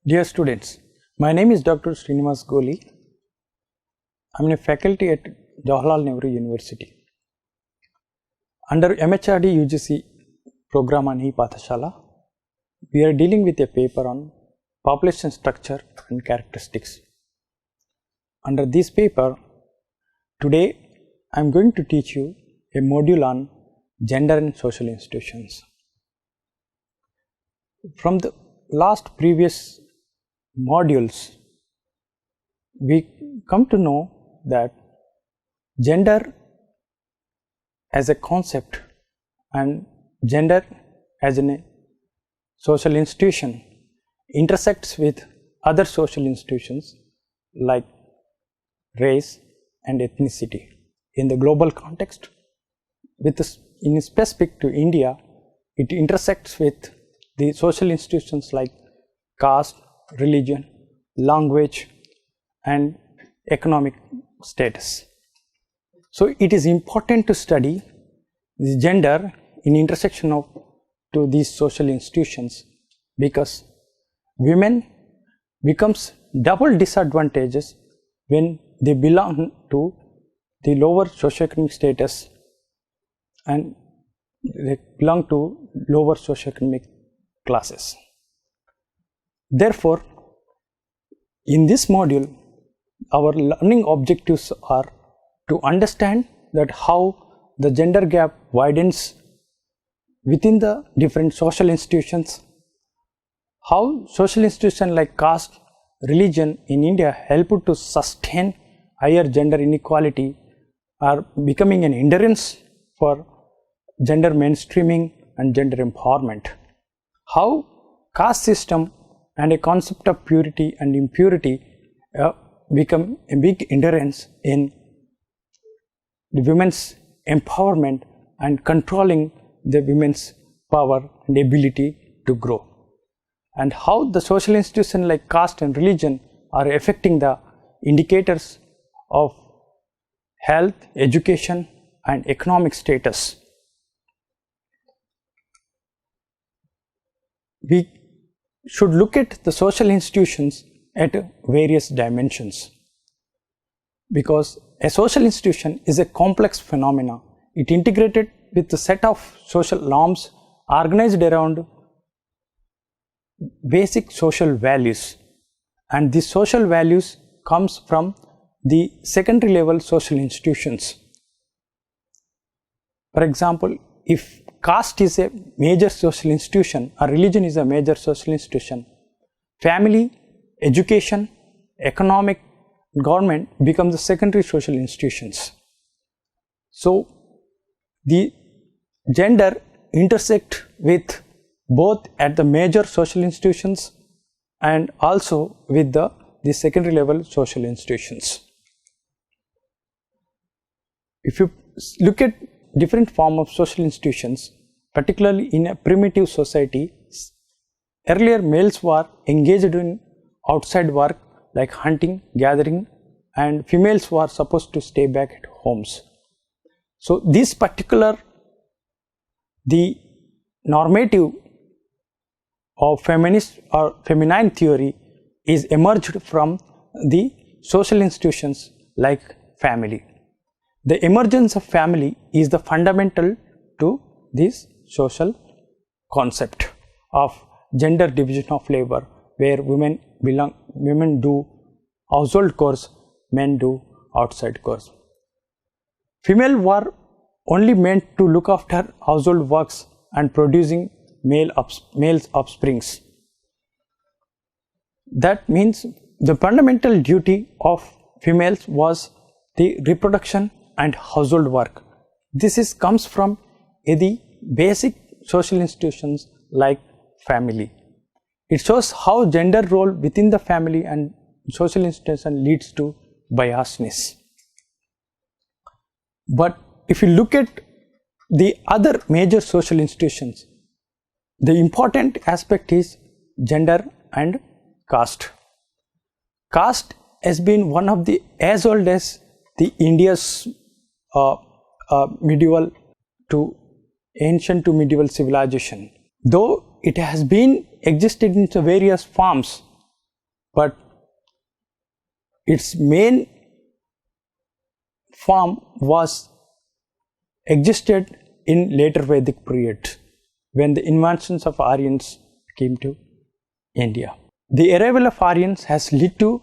Dear students, my name is Dr. Srinivas Goli. I am a faculty at Jawaharlal Nehru University. Under MHRD UGC program on E-Pathashala, we are dealing with a paper on population structure and characteristics. Under this paper, today I am going to teach you a module on gender and social institutions. From the previous modules, we come to know that gender as a concept and gender as a social institution intersects with other social institutions like race and ethnicity. In the global context, in specific to India, it intersects with the social institutions like caste, religion, language and economic status. So it is important to study the gender in intersection of these social institutions, because women becomes double disadvantages when they belong to the lower socioeconomic status and they belong to lower socioeconomic classes. Therefore, in this module, our learning objectives are to understand that how the gender gap widens within the different social institutions, how social institutions like caste, religion in India help to sustain higher gender inequality, are becoming an hindrance for gender mainstreaming and gender empowerment, how caste system and a concept of purity and impurity become a big hindrance in the women's empowerment and controlling the women's power and ability to grow, and how the social institutions like caste and religion are affecting the indicators of health, education and economic status. We should look at the social institutions at various dimensions, because a social institution is a complex phenomena. It integrated with a set of social norms organized around basic social values, and these social values comes from the secondary level social institutions. For example, if caste is a major social institution or religion is a major social institution, family, education, economic, government become the secondary social institutions. So the gender intersect with both at the major social institutions and also with the secondary level social institutions. If you look at different form of social institutions, particularly in a primitive society, earlier males were engaged in outside work like hunting, gathering, and females were supposed to stay back at homes. So this particular, the normative of feminist or feminine theory is emerged from the social institutions like family. The emergence of family is the fundamental to this social concept of gender division of labor, where women do household chores, men do outside chores. Female were only meant to look after household works and producing males offsprings. That means the fundamental duty of females was the reproduction and household work. This comes from the basic social institutions like family. It shows how gender role within the family and social institution leads to biasness. But if you look at the other major social institutions, the important aspect is gender and caste. Caste has been one of the, as old as the India's medieval to ancient to medieval civilization. Though it has been existed in various forms but its main form was existed in later Vedic period when the inventions of Aryans came to India. The arrival of Aryans has led to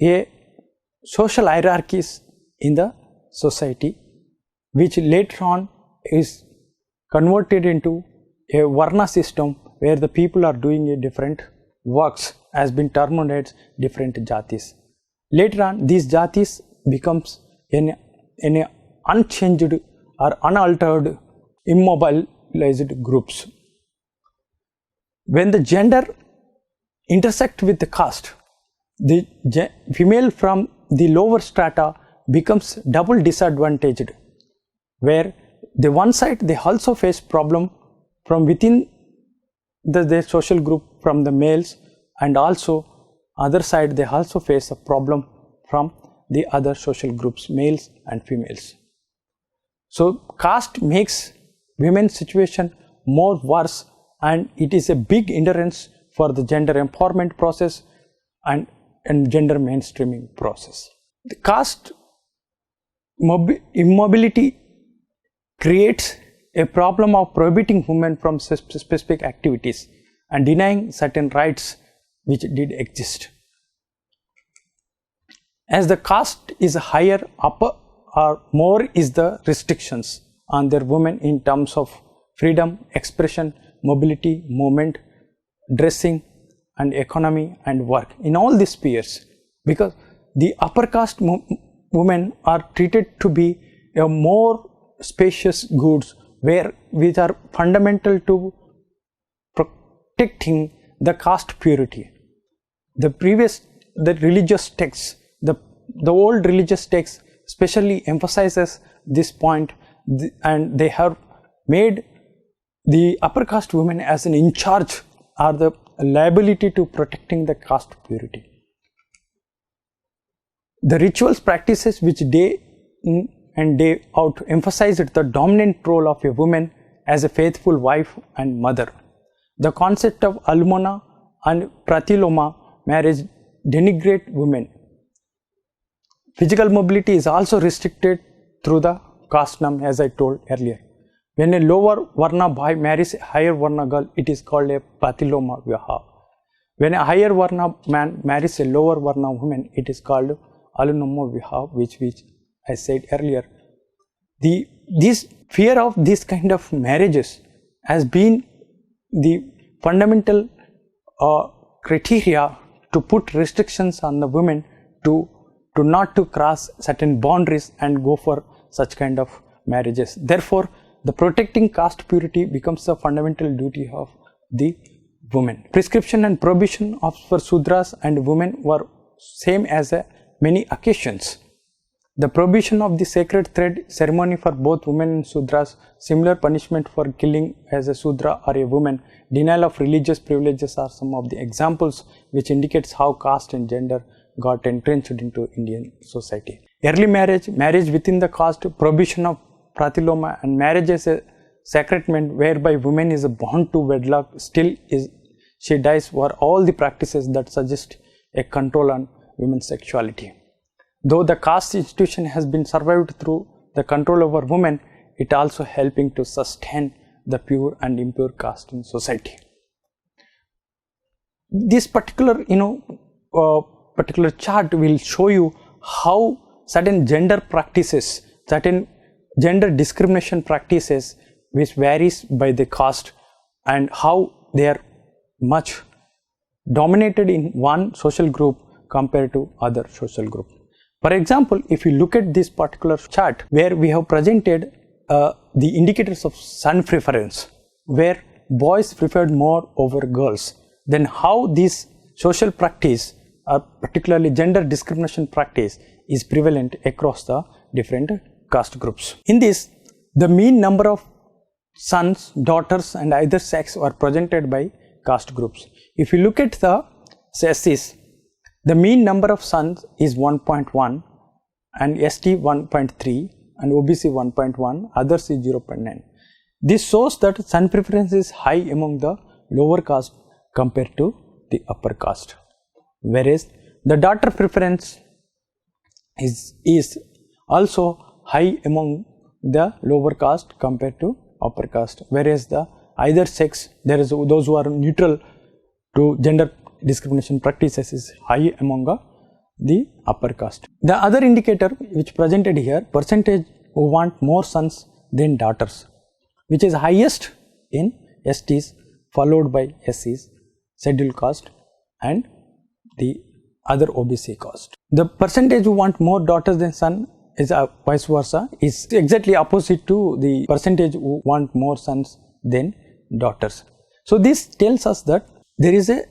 a social hierarchies in the society, which later on is converted into a Varna system where the people are doing a different works, has been termed as different jatis. Later on, these jatis becomes in unchanged or unaltered, immobilized groups. When the gender intersect with the caste, the female from the lower strata becomes double disadvantaged, where the one side they also face problem from within their social group from the males, and also other side they also face a problem from the other social groups, males and females. So caste makes women's situation more worse, and it is a big hindrance for the gender empowerment process and gender mainstreaming process. The caste immobility creates a problem of prohibiting women from specific activities and denying certain rights which did exist. As the caste is higher, upper or more is the restrictions on their women in terms of freedom, expression, mobility, movement, dressing and economy and work in all these spheres, because the upper caste women are treated to be a more spacious goods which are fundamental to protecting the caste purity. The religious texts, the old religious texts especially emphasizes this point, and they have made the upper caste women as an in charge or the liability to protecting the caste purity. The rituals practices which day in and day out emphasized the dominant role of a woman as a faithful wife and mother. The concept of almona and pratiloma marriage denigrate women. Physical mobility is also restricted through the caste norm, as I told earlier. When a lower Varna boy marries a higher Varna girl, it is called a pratiloma vivaha. When a higher Varna man marries a lower Varna woman, it is called alunoma vivaha, which I said earlier. This fear of this kind of marriages has been the fundamental criteria to put restrictions on the women to not to cross certain boundaries and go for such kind of marriages. Therefore, the protecting caste purity becomes the fundamental duty of the women. Prescription and prohibition for Sudras and women were same as many occasions. The prohibition of the sacred thread ceremony for both women and Sudras, similar punishment for killing as a Sudra or a woman, denial of religious privileges are some of the examples which indicates how caste and gender got entrenched into Indian society. Early marriage within the caste, prohibition of pratiloma, and marriage as a sacrament whereby woman is bound to wedlock, still she dies, were all the practices that suggest a control on women's sexuality. Though the caste institution has been survived through the control over women, it also helping to sustain the pure and impure caste in society. This particular particular chart will show you how certain gender practices, certain gender discrimination practices which varies by the caste, and how they are much dominated in one social group compared to other social group. For example, if you look at this particular chart where we have presented the indicators of son preference, where boys preferred more over girls, then how this social practice or particularly gender discrimination practice is prevalent across the different caste groups. In this, the mean number of sons, daughters and either sex were presented by caste groups. If you look at the SCs, the mean number of sons is 1.1 and ST 1.3 and OBC 1.1, others is 0.9. This shows that son preference is high among the lower caste compared to the upper caste. whereas the daughter preference is also high among the lower caste compared to upper caste, whereas the either sex, there is those who are neutral to gender discrimination practices is high among the upper caste. The other indicator which presented here, percentage who want more sons than daughters, which is highest in STs, followed by SCs, scheduled caste, and the other OBC caste. The percentage who want more daughters than son is vice versa, is exactly opposite to the percentage who want more sons than daughters. So this tells us that there is a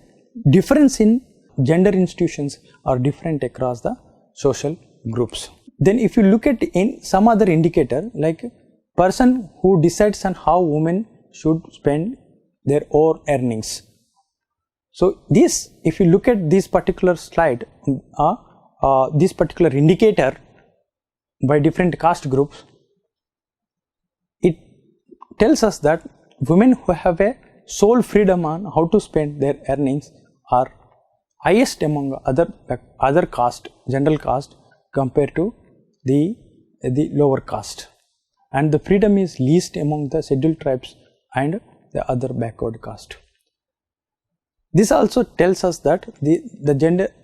difference in gender institutions are different across the social groups. Then if you look at in some other indicator, like person who decides on how women should spend their own earnings. So this, if you look at this particular slide, this particular indicator by different caste groups, it tells us that women who have a sole freedom on how to spend their earnings are highest among other caste, general caste, compared to the lower caste, and the freedom is least among the scheduled tribes and the other backward caste. This also tells us that the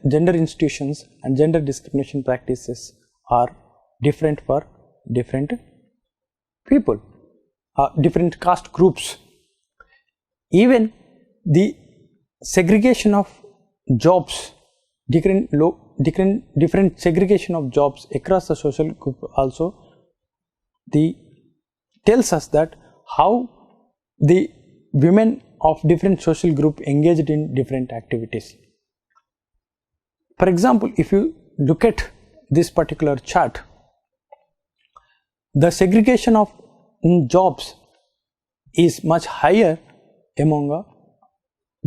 gender institutions and gender discrimination practices are different for different people, different caste groups. Even the segregation of jobs, different segregation of jobs across the social group also tells us that how the women of different social group engaged in different activities. For example, if you look at this particular chart, the segregation of jobs is much higher among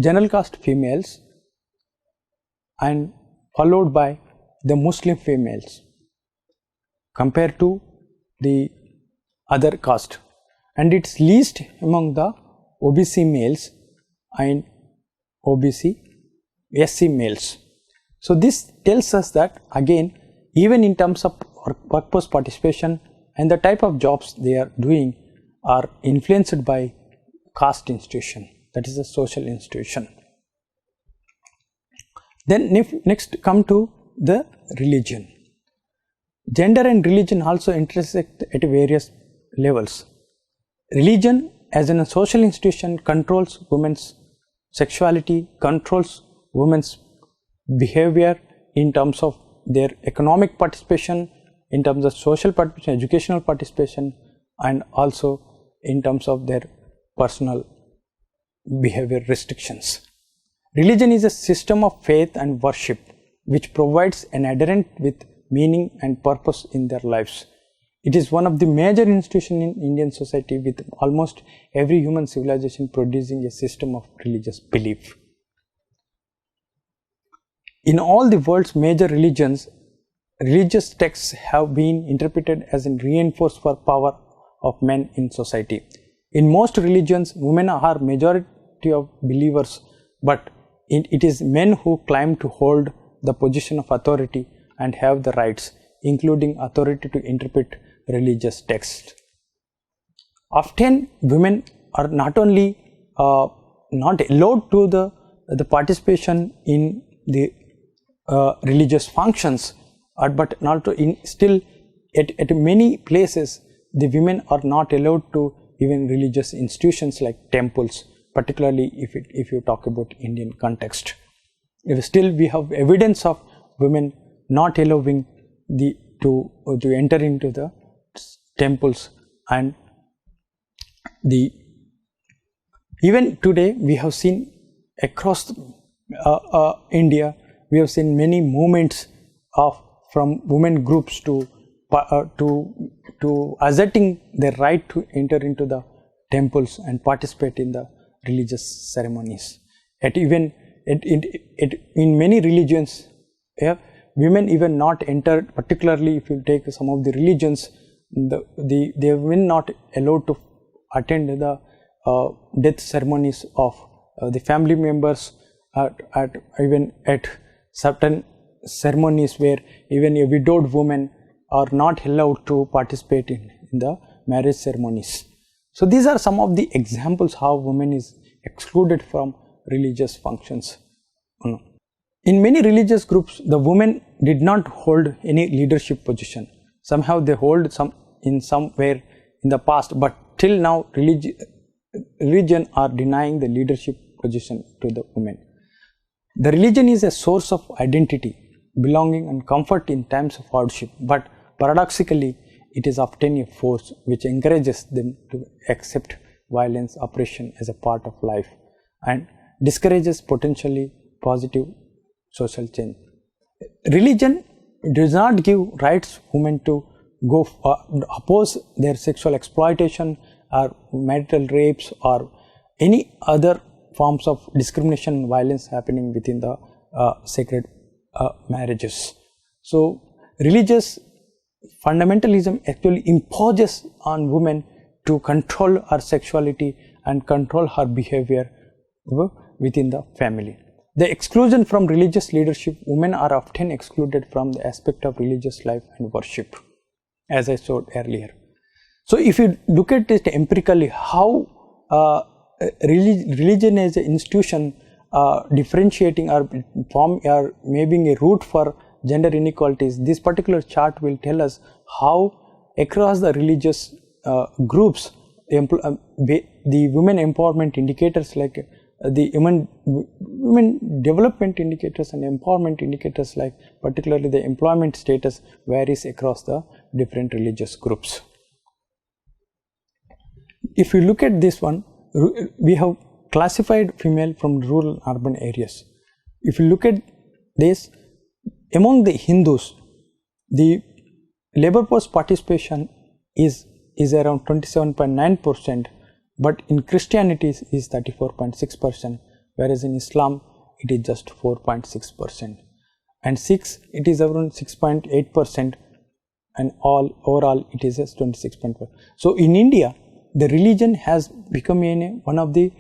general caste females and followed by the Muslim females compared to the other caste, and it's least among the OBC males and OBC SC males. So this tells us that again, even in terms of workforce participation and the type of jobs they are doing are influenced by caste institution, that is a social institution. Then next come to the religion. Gender and religion also intersect at various levels. Religion as in a social institution controls women's sexuality, controls women's behavior in terms of their economic participation, in terms of social participation, educational participation, and also in terms of their personal behavior restrictions. Religion is a system of faith and worship which provides an adherent with meaning and purpose in their lives. It is one of the major institutions in Indian society, with almost every human civilization producing a system of religious belief. In all the world's major religions, religious texts have been interpreted as a reinforcement for power of men in society. In most religions, women are majority of believers, but it is men who claim to hold the position of authority and have the rights, including authority to interpret religious texts. Often women are not only not allowed to the participation in the religious functions, but not in still at many places the women are not allowed to even religious institutions like temples, particularly if you talk about Indian context. Still we have evidence of women not allowing to enter into the temples, and even today we have seen across India, we have seen many movements from women groups to asserting their right to enter into the temples and participate in the religious ceremonies. In many religions, women even not enter, particularly if you take some of the religions, they were not allowed to attend the death ceremonies of the family members, even at certain ceremonies where even a widowed woman are not allowed to participate in the marriage ceremonies. So these are some of the examples how women is excluded from religious functions. In many religious groups, the women did not hold any leadership position. Somehow they hold some in somewhere in the past, but till now religion are denying the leadership position to the women. The religion is a source of identity, belonging and comfort in times of hardship, but paradoxically it is often a force which encourages them to accept violence, oppression as a part of life and discourages potentially positive social change. Religion does not give rights women to go oppose their sexual exploitation or marital rapes or any other forms of discrimination and violence happening within the sacred marriages. So religious fundamentalism actually imposes on women to control her sexuality and control her behavior within the family. The exclusion from religious leadership, women are often excluded from the aspect of religious life and worship, as I showed earlier. So if you look at it empirically, how religion as an institution differentiating or maybe a root for gender inequalities, this particular chart will tell us how across the religious groups, the women empowerment indicators like the women development indicators and empowerment indicators like particularly the employment status varies across the different religious groups. If you look at this one, we have classified female from rural and urban areas. If you look at this, among the Hindus, the labor force participation is around 27.9%, but in Christianity is 34.6%, whereas in Islam it is just 4.6%, and Sikhs it is around 6.8%, and overall it is 26.4%. So in India, the religion has become one of the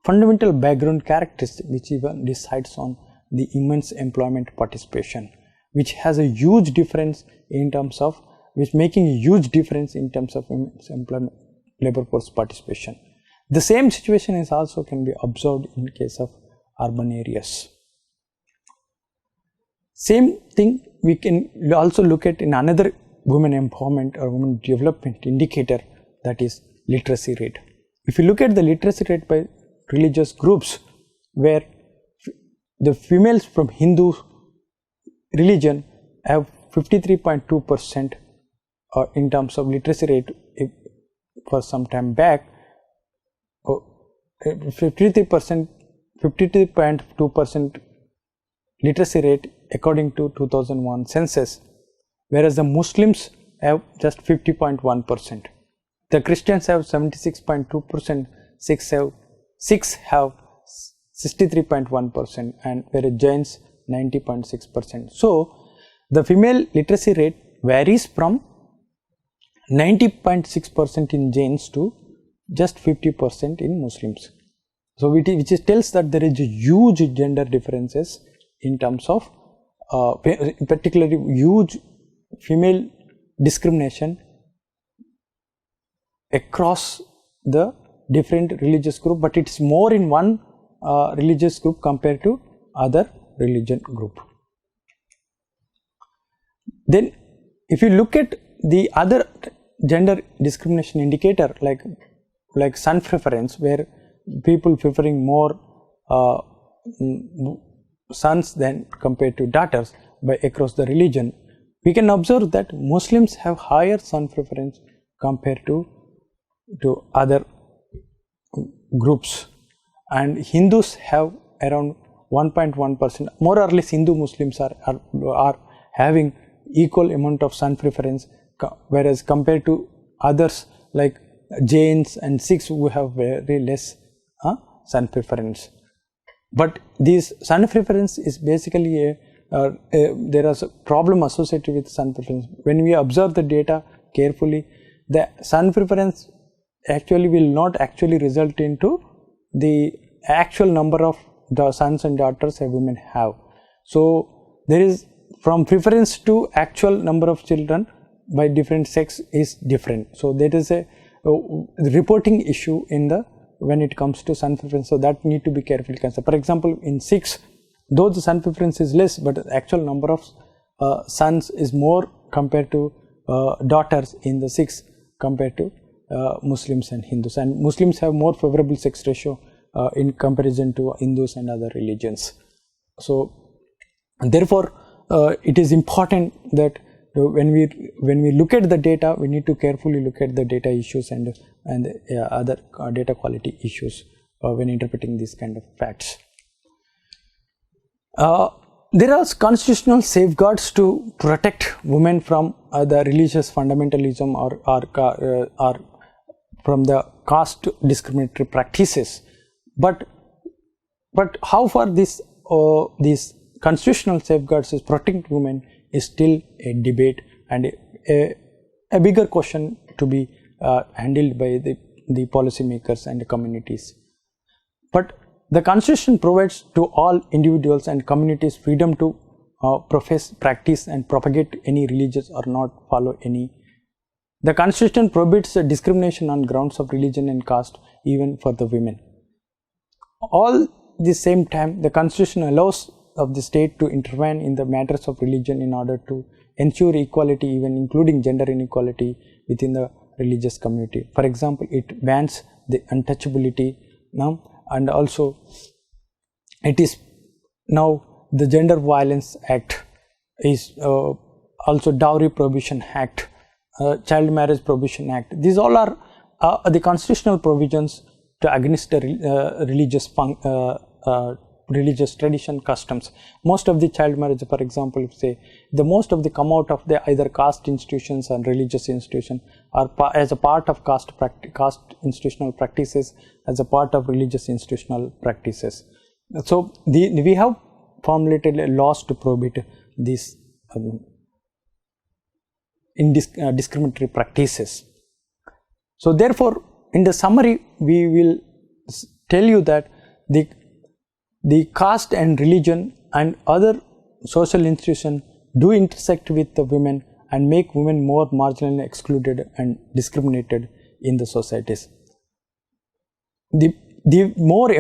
fundamental background characteristics which even decides on the immense employment participation, which has a huge difference in terms of making a huge difference in terms of employment labor force participation. The same situation is also can be observed in case of urban areas. Same thing we can also look at in another women empowerment or women development indicator, that is literacy rate. If you look at the literacy rate by religious groups, where the females from Hindu religion have 53.2% in terms of literacy rate for some time back, 52.2% literacy rate according to 2001 census, whereas the Muslims have just 50.1%. The Christians have 76.2%, Sikhs have 63.1%, and whereas Jains 90.6%. So the female literacy rate varies from 90.6% in Jains to just 50% in Muslims. So which tells that there is a huge gender differences in terms of particularly huge female discrimination across the different religious group, but it's more in one religious group compared to other religion group. Then if you look at the other gender discrimination indicator like son preference, where people preferring more sons than compared to daughters by across the religion, we can observe that Muslims have higher son preference compared to other groups, and Hindus have around 1.1%. More or less Hindu Muslims are having equal amount of son preference, whereas compared to others like Jains and Sikhs who have very less son preference. But this son preference is basically there is a problem associated with son preference. When we observe the data carefully, the son preference actually will not actually result into the actual number of the sons and daughters a women have. So there is, from preference to actual number of children by different sex is different. So there is a reporting issue in the when it comes to son preference. So that need to be carefully considered. For example, in Sikhs, though the son preference is less, but the actual number of sons is more compared to daughters in the Sikhs compared to Muslims and Hindus. And Muslims have more favorable sex ratio in comparison to Hindus and other religions. So therefore, it is important that when we look at the data, we need to carefully look at the data issues and other data quality issues when interpreting these kind of facts. There are constitutional safeguards to protect women from the religious fundamentalism or from the caste discriminatory practices, but how far these constitutional safeguards is protecting women is still a debate and a bigger question to be handled by the policymakers and the communities. But the Constitution provides to all individuals and communities freedom to profess, practice and propagate any religious or not follow any. The Constitution prohibits discrimination on grounds of religion and caste even for the women. All the same time, the Constitution allows of the state to intervene in the matters of religion in order to ensure equality, even including gender inequality within the religious community. For example, it bans the untouchability now, and also it is now the Gender Violence Act is also Dowry Prohibition Act, Child Marriage Prohibition Act. These all are the constitutional provisions to against the religious tradition customs. Most of the child marriage, for example, say the most of the come out of the either caste institutions and religious institution are as a part of caste institutional practices, as a part of religious institutional practices. So we have formulated laws to prohibit these discriminatory practices. So therefore, in the summary, we will tell you that the caste and religion and other social institutions do intersect with the women and make women more marginally excluded and discriminated in the societies. They more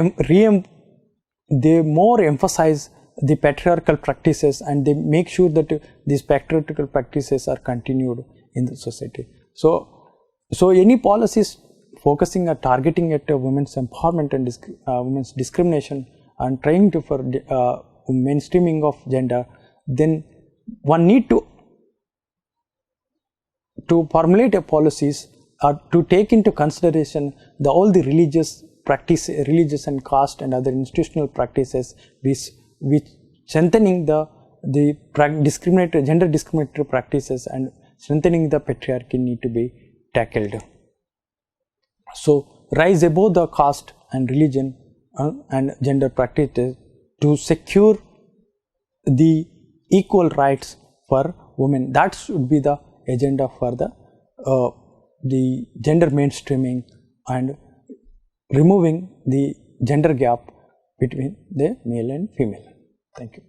emphasize the patriarchal practices, and they make sure that these patriarchal practices are continued in the society. So any policies focusing or targeting at women's empowerment and women's discrimination and trying to for mainstreaming of gender, then one need to formulate a policies or to take into consideration all the religious and caste and other institutional practices which strengthening the gender discriminatory practices and strengthening the patriarchy need to be tackled. So rise above the caste and religion and gender practices to secure the equal rights for women. That should be the agenda for the gender mainstreaming and removing the gender gap between the male and female. Thank you.